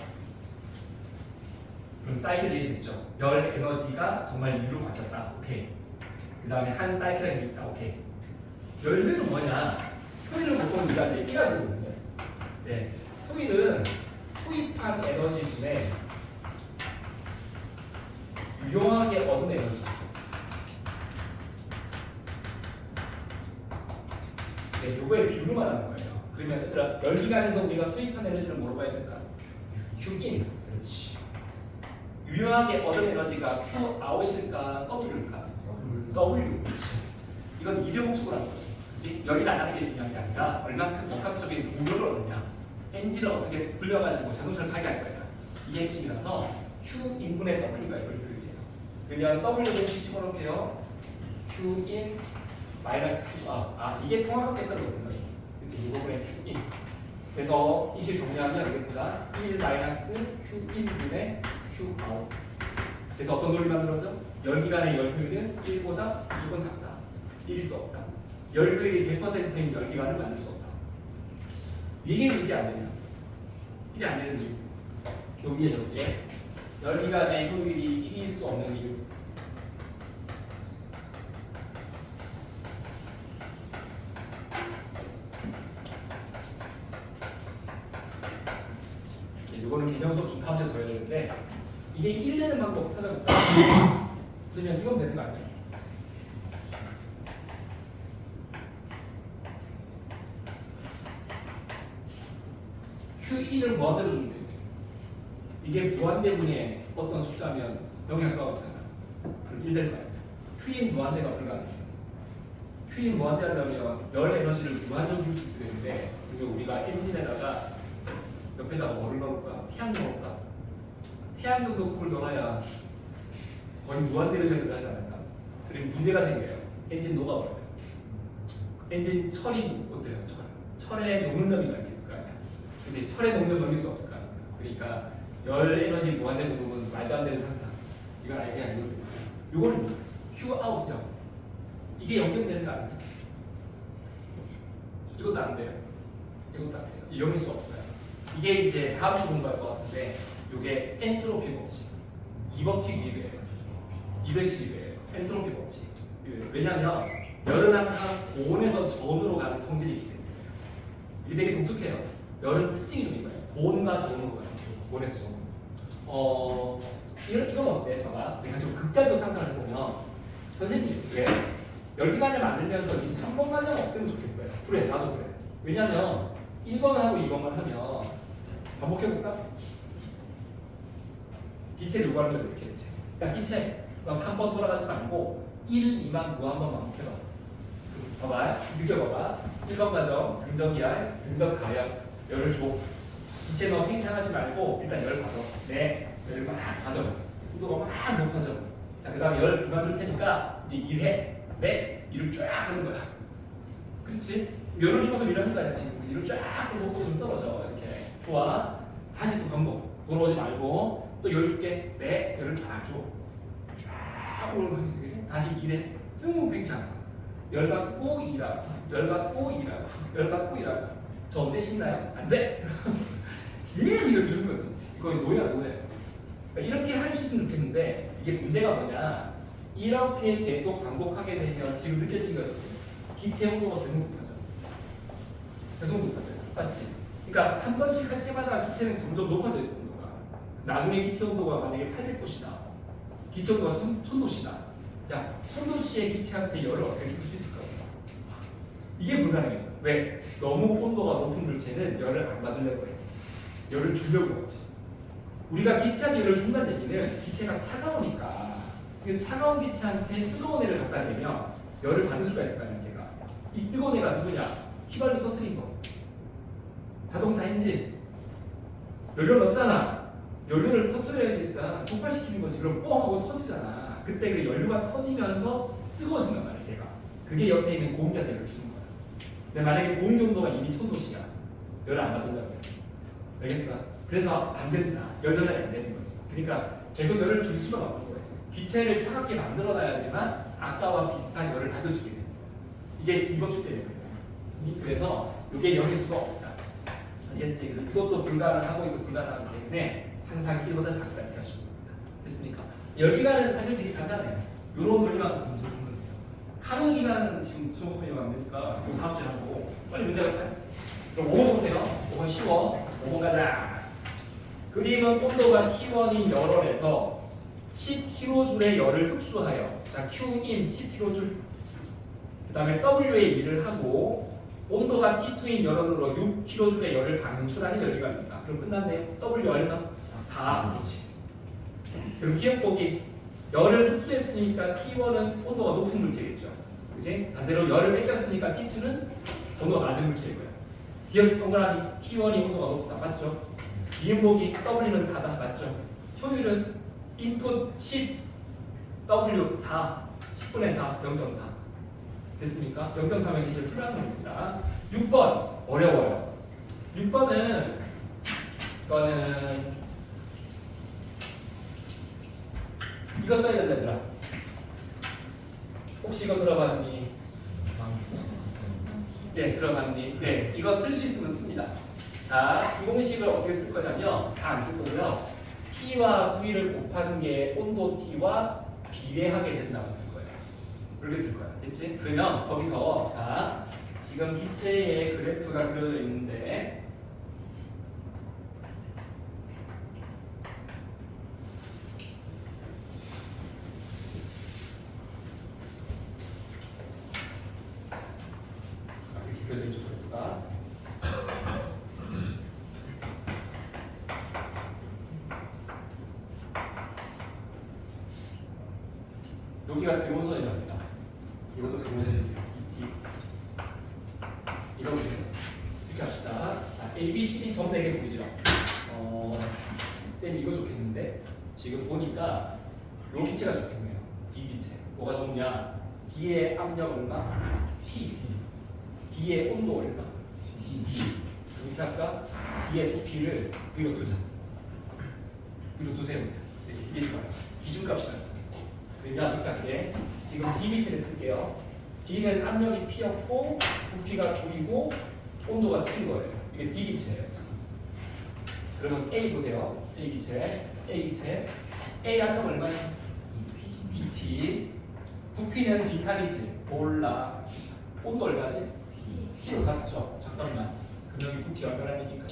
그럼 사이클 이해됐죠? 열 에너지가 정말 일로 바뀌었다. 오케이. 그 다음에 한 사이클에 있다. 오케이. 열들은 뭐냐? 토일을 보통 우리가 이제 P가 되거든요. 네. 토일은 투입한 에너지 중에 유용하게 얻은 에너지. 네, 요거에 비율을 말하는 거예요. 그러면 얘들아, 열기관에서 우리가 투입한 에너지를 뭐로 봐야 될까? Q인. 그렇지. 유용하게 얻은 에너지가 Q 아웃일까 W일까? W. 이건 이력공식으로 하는 거죠. 그렇지? 열이 나가는 게 중요한 게 아니라 얼만큼 복합적인 동력을 얻느냐, 엔진을 어떻게 굴려가지고 자동차를 타게 할 거야. 이게 핵심이라서 Q 인분의 W가 이걸 표현해요. 그러면 W 공식 집어넣을게요. Q in 마이너스 Q out. 이게 통합하게 떨어지는 거죠. 그렇지? 이 부분의 Q in. 그래서 이 식 정리하면 되겠다. 1 마이너스 Q in분의 Q out. 그래서 어떤 논리 만들어져? 열기관의 열효율은 1보다 무조건 작다. 1일 수 없다. 열효율이 100%인 열기관을 만들 수 없다. 이게 이게 안 되냐? 이게 안 되는 이유. 여기에 적지. 열기관의 효율이 1일 수 없는 이유. 수업 좀 다음 주에 더 해야 되는데 이게 1 되는 방법 찾아볼까요? 그러면 이건 되는 거 아니에요? Q1을 무한대로 주면 되지. 이게 무한대분의 어떤 숫자면 영향가 없잖아. 그럼 1 될 거 아니야. Q인 무한대가 불가능해요. Q인 무한대하려면 열 에너지를 무한정 줄 수 있어야 되는데 그리고 우리가 엔진에다가 옆에다가 뭐를 넣을까? 태양도 넣을까? 태양도 넣고 넣어야 거의 무한대로 전달하지 않을까? 그리고 문제가 생겨요. 엔진 녹아버려요. 엔진 철이 어때요? 철에 녹는 점이 많이 있을 거 아니야. 그치? 철에 녹는 점일 수 없을 거 아니야. 그러니까 열 에너지 무한대로 녹으면 말도 안 되는 상상. 이건 아예 그냥 이거는 Q 아웃형. 이게 연결되는 거 아니에요? 이것도 안 돼요. 이것도 안 돼요. 이용일 수 없어요. 이게 이제 다음 주 공부할 것 같은데 이게 엔트로피 법칙. 이 법칙 위배예요. 이 법칙 위배예요. 엔트로피 법칙. 왜냐면 열은 항상 고온에서 저온으로 가는 성질이기 때문에 이게 되게 독특해요. 열은 특징이 좀 있어요. 고온과 저온으로 가는 고온에서 저온. 이건 어때? 봐봐. 내가 좀 극단적 상상을 해보면 선생님 왜 열기관을 만들면서 이 3번 과정 없애면 좋겠어요. 그래, 나도 그래. 왜냐면 1번하고 2번만 하면 반복해볼까? 기체 요구하는 건 이렇게 했지. 야, 기체, 너 3번 돌아가지 말고 1, 2만 무한번 반복해봐. 봐봐, 느껴봐봐. 1번 과정, 등적이야, 등적 가열, 열을 줘. 기체 너 팽창하지 말고 일단 열 받아. 네, 열을 막 받아. 온도가 막 높아져. 자, 그 다음에 열 그만 줄 테니까 이제 일해. 네, 일을 쫙 하는 거야. 그렇지? 열을 주면 일을 하는 거 아니야, 지금. 일을 쫙 해서 속도가 좀 떨어져. 이렇게. 좋아. 다시 또 반복. 돌아오지 말고 또 열 줄게. 네, 열을 쫙 줘. 쫙 오르는 거지. 다시 일해. 팽창. 열 받고 일하고, 열 받고 일하고, 열 받고 일하고. 저 언제 신나요? 안 돼! 계속 열 주는 거지. 이거 노예야, 노예. 그러니까 이렇게 할 수 있으면 좋겠는데 이게 문제가 뭐냐? 이렇게 계속 반복하게 되면 지금 느껴진 거 있어요. 기체 온도가 계속 높아져. 계속 높아져요. 맞지? 그러니까 한 번씩 할 때마다 기체는 점점 높아져 있어, 온도가. 나중에 기체 온도가 만약에 800도씨다. 기체 온도가 1000도씨다. 야, 1000도씨의 기체한테 열을 어떻게 줄 수 있을까? 이게 불가능해요. 왜? 너무 온도가 높은 물체는 열을 안 받으려고 해. 열을 주려고 하지. 우리가 기체한테 열을 준다는 얘기는 기체가 차가우니까 그 차가운 기체한테 뜨거운 애를 갖다 대면 열을 받을 수가 있을 거 아니야, 걔가. 이 뜨거운 애가 누구냐? 휘발유 터트린 거. 자동차 엔진. 연료 넣었잖아. 연료를 터트려야지 일단 폭발시키는 거지. 그럼 뻥 하고 터지잖아. 그때 그 연료가 터지면서 뜨거워진단 말이야, 걔가. 그게 옆에 있는 공기한테 열을 주는 거야. 근데 만약에 공기 온도가 이미 1000도씨야. 열을 안 받는다고 해. 알겠어? 그래서 안 된다. 열 전달이 안 되는 거지. 그러니까 계속 열을 줄 수가 없는 거예요. 기체를 차갑게 만들어놔야지만 아까와 비슷한 열을 가져주게 돼요. 이게 이 법칙 때문에 그래요. 그래서 이게 열일 수가 없다. 알겠지? 그래서 이것도 불가능하고 이것도 불가능하기 때문에 항상 키보다 작다 이렇게 하시면 됩니다. 됐습니까? 열기관은 사실 되게 간단해요. 이런 논리만 문제 푸면 돼요. 카논 기관은 지금 수업이 안 되니까 이거 다음 주에 하고 빨리 문제 갈까요? 그럼 5번 보세요. 5번 쉬워. 5번 가자. 그림은 온도가 T1인 열원에서 10kJ의 열을 흡수하여, 자 Q인 10kJ, 그 다음에 W의 일을 하고 온도가 T2인 열원으로 6kJ의 열을 방출하는 열기관입니다. 그럼 끝났네요. W 얼마? 4. 그렇지. 그럼 기억 보기. 열을 흡수했으니까 T1은 온도가 높은 물체겠죠. 그지? 반대로 열을 뺏겼으니까 T2는 온도가 낮은 물체고요. 기억 동그라미 T1이 온도가 높다. 맞죠? 기억보기 W는 4다. 맞죠? 효율은 인풋 10, W 4, 10분의 4, 0.4. 됐습니까? 0.4면 이제 풀하는 겁니다. 6번 어려워요. 6번은 이거는 이거 써야 된다 얘들아. 혹시 이거 들어봤니? 네, 들어봤니? 네, 이거 쓸 수 있으면 씁니다. 자, 이 공식을 어떻게 쓸 거냐면 다 안 쓸 거고요. P와 V를 곱하는 게 온도 T와 비례하게 된다고 쓸 거예요. 그렇게 쓸 거야. 됐지? 그러면 거기서 자, 지금 기체의 그래프가 그려져 있는데 여기가 들어온 선이 납니다. 이것도 들어온 선이에요. 이렇게 합시다. 자, A, B, C, D 전부 4개 보이죠? 쌤 이거 좋겠는데 지금 보니까 요 기체가 좋겠네요. D 기체. 뭐가 좋냐? D의 압력 얼마? T. D의 온도 얼마? T. 이렇게 할까? D의 부피를 위로 두자. 위로 두세요. 이게 좋아요. 기준값이 나왔어요. 그러니까 이렇게 할게. 지금 D 기체를 쓸게요. D는 압력이 P였고 부피가 9이고 온도가 T인 거예요. 이게 D 기체예요. 그러면 A 보세요. A 기체. A 기체. A 압력 얼마냐? BP. 부피는 비탈이지. 몰라. 온도 얼마지? T로 같죠. 잠깐만. 그럼 여기 부피 얼마라니까?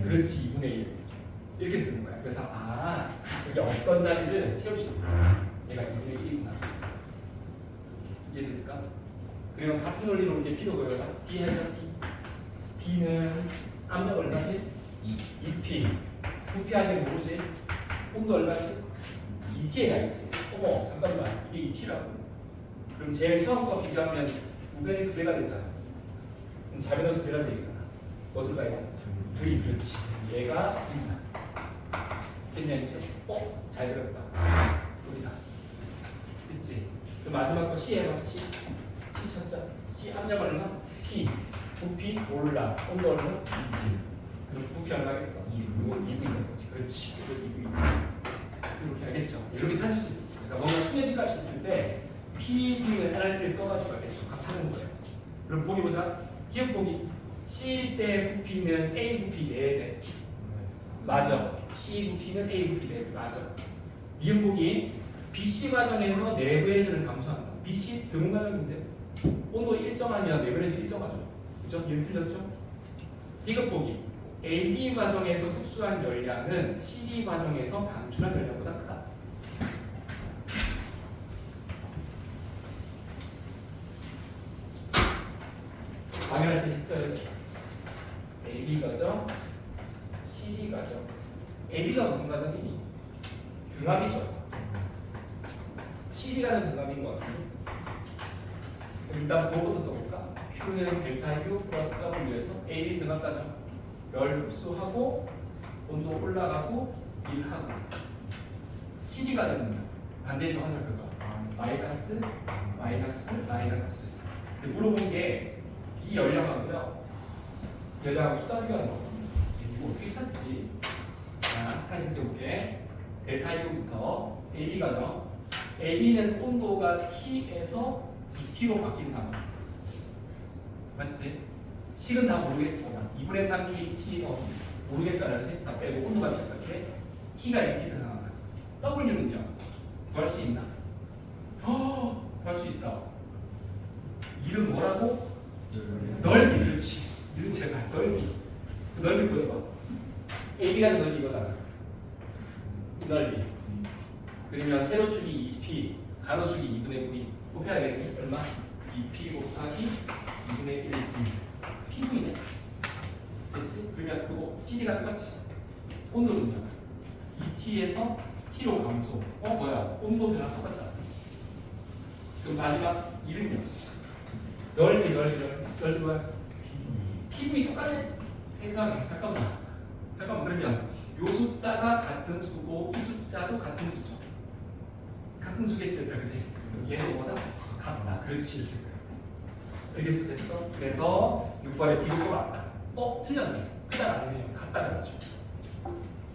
그렇지. 2분의 1. 이렇게 쓰는 거야. 그래서 여기 어떤 자리를 채울 수 있어. 얘가 2분의 1이구나. 이해됐을까? 그러면 같은 원리로 이제 P도 보여요. B 해서 B. B는 압력 얼마지? 2P. 부피 아직 모르지? 온도 얼마지? 2T에 가야지. 어머, 잠깐만. 이게 2T라고. 그럼 제일 처음 거 비교하면 우변이 2배가 되잖아. 그럼 자변은 2배가 되니까. 뭐 들어가야? 2이 그렇지. 얘가 2다. 됐냐 이제? 잘 들었다. 여기다. 됐지? 그 마지막 거 C 해봐. C. C 찾자. C 압력 얼마? P. 부피 몰라. 온도 얼마? 2T. 그럼 부피 얼마겠어? 2V. 그렇지. 이거 2V. 이렇게 알겠죠? 이렇게 찾을 수 있어. 그러니까 뭔가 충해진 값이 있을 때 PV는 NRT를 써가지고 알겠죠? 값 찾는 거예요. 그럼 보기 보자. 기억 보기. C 때 부피는 A 부피 4배. 맞아. C 부피는 A 부피 4배. 맞아. 이음 보기. BC 과정에서 내부의 질을 감소한다. BC 드문 과정인데 온도 일정하면 내부의 질 일정하죠. 그죠? 이음 틀렸죠? 디귿 보기. AB 과정에서 흡수한 열량은 CD 과정에서 방출한 열량보다 크다. 방열할 때 있어야 돼. AB 과정, CD 과정. AB가 무슨 과정이니? 등압이죠. CD가 등압인 것 같은데. 일단 부호부터 써볼까? Q는 델타 U 플러스 W에서 AB 등압 과정. 열 흡수하고 온도 올라가고 일하고. CD 과정은요? 반대죠. 하자 그거. 마이너스, 마이너스, 마이너스. 물어본 게 이 열량하고요. 열량하고 숫자 비교하는 거거든요. 이거 어떻게 찾지? 자, 다시 해볼게. 델타 U부터 AB 과정. AB는 온도가 T에서 BT로 바뀐 상황. 맞지? 식은 다 모르겠죠. 2분의 3 T 모르겠잖아요. 그치? 다 빼고 온도가 이렇게 T가 2T가 상황. W는요? 구할 수 있나? 구할 수 있다. 이름 뭐라고? 넓이. 그렇지. 이름 제발 넓이. 그 넓이 구해봐. AB가 넓이 이거잖아. 넓이. 그러면 세로축이 2P, 가로축이 2분의 V. 곱해야 되겠지? 얼마? 2P 곱하기 2분의 1 V. PV네. 됐지? 그러면 그거 CD가 똑같지. 온도는요? 2T에서 T로 감소. 뭐야? 온도 변화 똑같다. 그럼 마지막 이름요? 넓이 뭐야? PV 똑같네. 세상에. 잠깐만. 그러면 요 숫자가 같은 수고 이 숫자도 같은 수죠. 같은 수겠지, 그렇지? 얘는 뭐다? 같다. 그렇지. 알겠어, 됐어? 그래서 6번에 B가 맞다. 틀렸네. 크다 아니면 같다가 맞죠.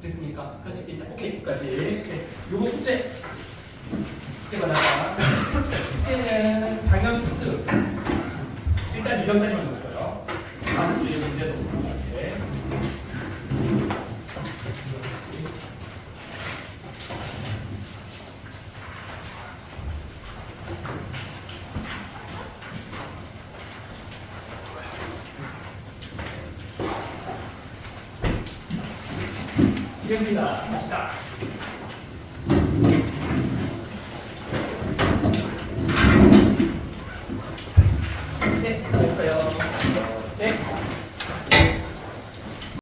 됐습니까? 할 수 있겠냐? 오케이, 여기까지. 요거 숙제 해봐라. 숙제는 작년 수트. 일단 2점짜리만 줬어요. 다음 주에 문제도 보여줄게. 되겠습니다. 갑시다.